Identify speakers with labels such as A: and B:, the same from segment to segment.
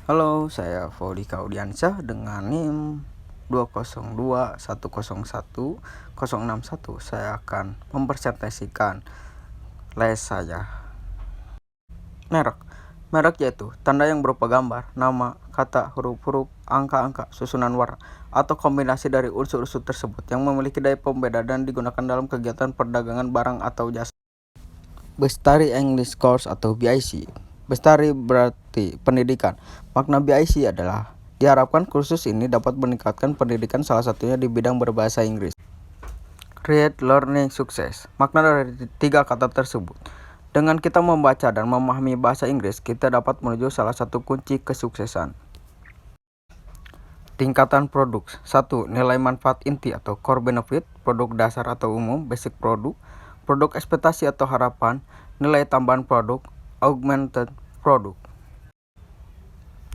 A: Halo, saya Faudy Kaudiansyah dengan NIM 202101061. Saya akan mempresentasikan les saya. Merek yaitu tanda yang berupa gambar, nama, kata, huruf-huruf, angka-angka, susunan warna, atau kombinasi dari unsur-unsur tersebut yang memiliki daya pembeda dan digunakan dalam kegiatan perdagangan barang atau jasa. Bestari English Course atau BIC. Bestari berarti pendidikan. Makna BIC adalah diharapkan kursus ini dapat meningkatkan pendidikan, salah satunya di bidang berbahasa Inggris. Create Learning Success. Makna dari tiga kata tersebut. Dengan kita membaca dan memahami bahasa Inggris, kita dapat menuju salah satu kunci kesuksesan. Tingkatan produk. 1. Nilai manfaat inti atau core benefit, produk dasar atau umum, basic produk. Produk ekspektasi atau harapan, nilai tambahan produk, augmented product.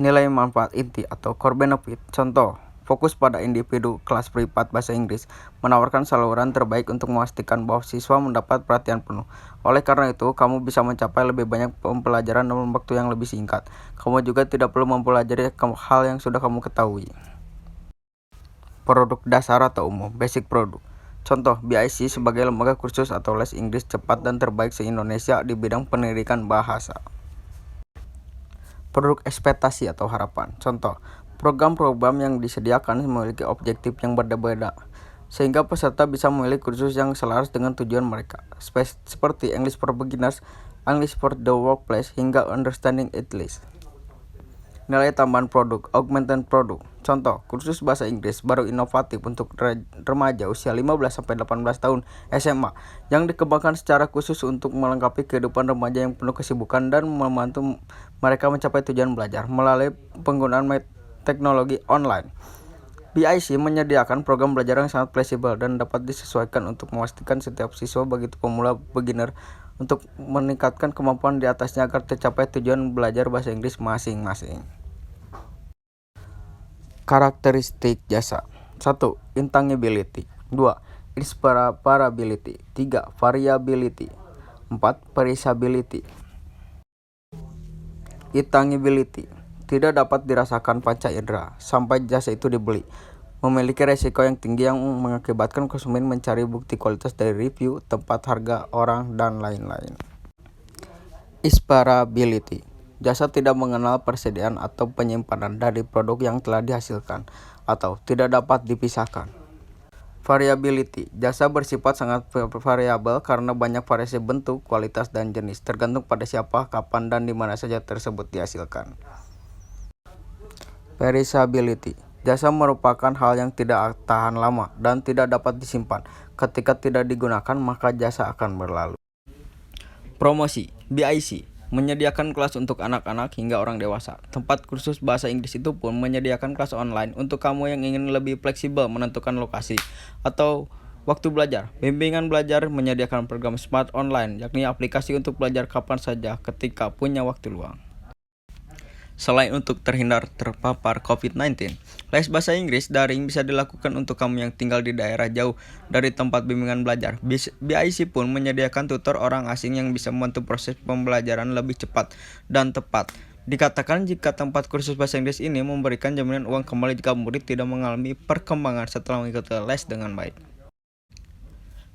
A: Nilai manfaat inti atau core benefit. Contoh, fokus pada individu kelas privat bahasa Inggris, menawarkan saluran terbaik untuk memastikan bahwa siswa mendapat perhatian penuh. Oleh karena itu, kamu bisa mencapai lebih banyak pembelajaran dalam waktu yang lebih singkat. Kamu juga tidak perlu mempelajari hal yang sudah kamu ketahui. Produk dasar atau umum, basic product. Contoh, BIC sebagai lembaga kursus atau les Inggris cepat dan terbaik se-Indonesia di bidang pendidikan bahasa. Produk ekspektasi atau harapan. Contoh, program-program yang disediakan memiliki objektif yang berbeda, sehingga peserta bisa memilih kursus yang selaras dengan tujuan mereka, seperti English for Beginners, English for the Workplace, hingga Understanding English. Nilai tambahan produk, augmented product. Contoh, kursus bahasa Inggris baru inovatif untuk remaja usia 15-18 tahun SMA yang dikembangkan secara khusus untuk melengkapi kehidupan remaja yang penuh kesibukan dan membantu mereka mencapai tujuan belajar melalui penggunaan teknologi online. BIC menyediakan program belajar yang sangat fleksibel dan dapat disesuaikan untuk memastikan setiap siswa, begitu pemula beginner, untuk meningkatkan kemampuan di atasnya agar tercapai tujuan belajar bahasa Inggris masing-masing. Karakteristik jasa. 1. Intangibility. 2. Inseparability. 3. Variability. 4. Perishability. Intangibility. Tidak dapat dirasakan panca indera sampai jasa itu dibeli. Memiliki resiko yang tinggi yang mengakibatkan konsumen mencari bukti kualitas dari review, tempat, harga, orang, dan lain-lain. Inseparability. Jasa tidak mengenal persediaan atau penyimpanan dari produk yang telah dihasilkan atau tidak dapat dipisahkan. Variability. Jasa bersifat sangat variabel karena banyak variasi bentuk, kualitas, dan jenis, tergantung pada siapa, kapan, dan di mana saja tersebut dihasilkan. Perishability. Jasa merupakan hal yang tidak tahan lama dan tidak dapat disimpan. Ketika tidak digunakan, maka jasa akan berlalu. Promosi. BIC menyediakan kelas untuk anak-anak hingga orang dewasa. Tempat kursus bahasa Inggris itu pun menyediakan kelas online untuk kamu yang ingin lebih fleksibel menentukan lokasi atau waktu belajar. Bimbingan belajar menyediakan program Smart Online, yakni aplikasi untuk belajar kapan saja ketika punya waktu luang. Selain untuk terhindar terpapar COVID-19, les bahasa Inggris daring bisa dilakukan untuk kamu yang tinggal di daerah jauh dari tempat bimbingan belajar. BIC pun menyediakan tutor orang asing yang bisa membantu proses pembelajaran lebih cepat dan tepat. Dikatakan jika tempat kursus bahasa Inggris ini memberikan jaminan uang kembali jika murid tidak mengalami perkembangan setelah mengikuti les dengan baik.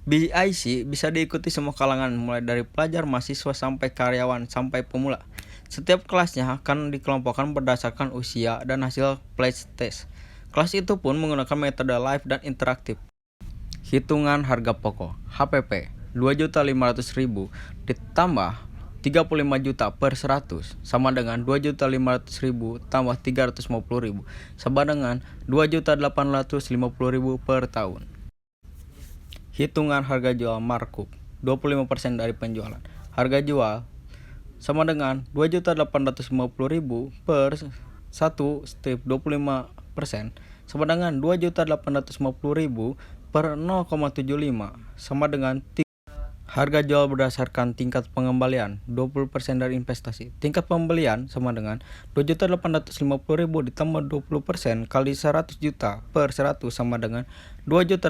A: BIC bisa diikuti semua kalangan, mulai dari pelajar, mahasiswa, sampai karyawan, sampai pemula. Setiap kelasnya akan dikelompokkan berdasarkan usia dan hasil pledge test. Kelas itu pun menggunakan metode live dan interaktif. Hitungan harga pokok HPP 2.500.000 ditambah 35 juta per 100 sama dengan 2.500.000 tambah 350.000 sama dengan 2.850.000 per tahun. Hitungan harga jual markup 25% dari penjualan. Harga jual sama dengan 2.850.000 per 1 strip 25% sama dengan 2.850.000 per 0,75 sama dengan harga jual berdasarkan tingkat pengembalian 20% dari investasi. Tingkat pembelian sama dengan 2.850.000 ditambah 20% kali 100 juta per 100 sama dengan 2.850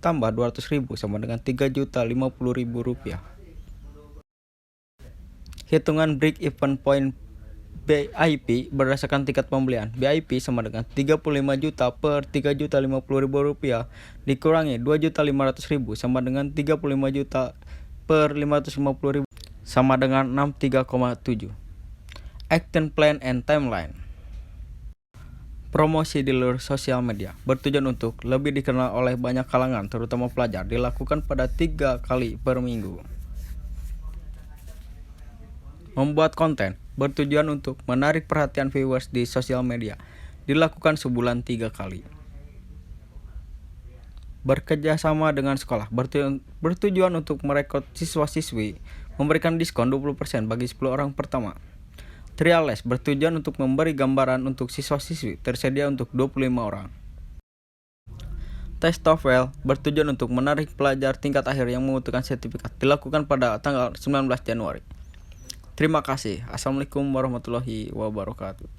A: tambah 200.000 sama dengan 3.050.000 rupiah. Hitungan break even point BIP berdasarkan tingkat pembelian. BIP sama dengan 35 juta per 3.050.000 rupiah dikurangi 2.500.000 sama dengan 35 juta per 550.000 sama dengan 63,7. Action plan and timeline. Promosi di luar sosial media bertujuan untuk lebih dikenal oleh banyak kalangan, terutama pelajar, dilakukan pada 3 kali per minggu. Membuat konten bertujuan untuk menarik perhatian viewers di sosial media, dilakukan sebulan 3 kali. Bekerja sama dengan sekolah bertujuan untuk merekrut siswa-siswi, memberikan diskon 20% bagi 10 orang pertama. Trial les bertujuan untuk memberi gambaran untuk siswa-siswi, tersedia untuk 25 orang. Tes TOEFL bertujuan untuk menarik pelajar tingkat akhir yang membutuhkan sertifikat, dilakukan pada tanggal 19 Januari. Terima kasih. Assalamualaikum warahmatullahi wabarakatuh.